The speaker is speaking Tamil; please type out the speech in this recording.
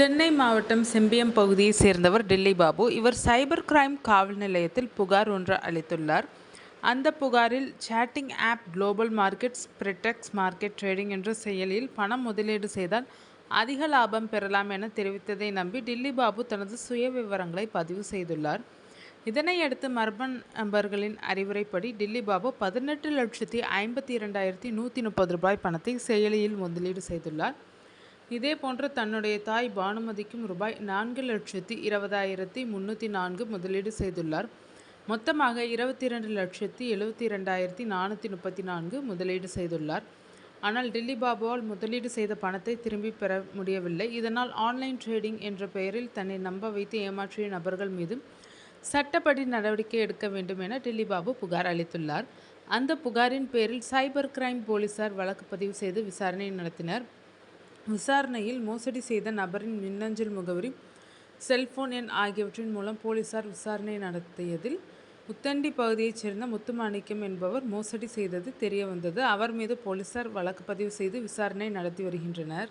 சென்னை மாவட்டம் செம்பியம் பகுதியைச் சேர்ந்தவர் டில்லி பாபு. இவர் சைபர் கிரைம் காவல் நிலையத்தில் புகார் ஒன்று அளித்துள்ளார். அந்த புகாரில் chatting app global markets Bredex market trading என்ற செயலியில் பணம் முதலீடு செய்தால் அதிக லாபம் பெறலாம் என தெரிவித்ததை நம்பி டில்லி பாபு தனது சுய விவரங்களை பதிவு செய்துள்ளார். இதனையடுத்து மர்ம நபர்களின் அறிவுரைப்படி டில்லி பாபு 18,52,130 ரூபாய் பணத்தை செயலியில் முதலீடு செய்துள்ளார். இதேபோன்று தன்னுடைய தாய் பானுமதிக்கும் ரூபாய் 4,20,304 முதலீடு செய்துள்ளார். மொத்தமாக 22,72,434 முதலீடு செய்துள்ளார். ஆனால் டில்லி பாபுவால் முதலீடு செய்த பணத்தை திரும்பி பெற முடியவில்லை. இதனால் ஆன்லைன் ட்ரேடிங் என்ற பெயரில் தன்னை நம்ப வைத்து ஏமாற்றிய நபர்கள் மீது சட்டப்படி நடவடிக்கை எடுக்க வேண்டும் என டில்லி பாபு புகார் அளித்துள்ளார். அந்த புகாரின் பேரில் சைபர் கிரைம் போலீசார் வழக்கு பதிவு செய்து விசாரணை நடத்தினர். விசாரணையில் மோசடி செய்த நபரின் மின்னஞ்சல் முகவரி, செல்போன் எண் ஆகியவற்றின் மூலம் போலீசார் விசாரணை நடத்தியதில் முத்தண்டி பகுதியைச் சேர்ந்த முத்துமாணிக்கம் என்பவர் மோசடி செய்தது தெரியவந்தது. அவர் மீது போலீசார் வழக்கு பதிவு செய்து விசாரணை நடத்தி வருகின்றனர்.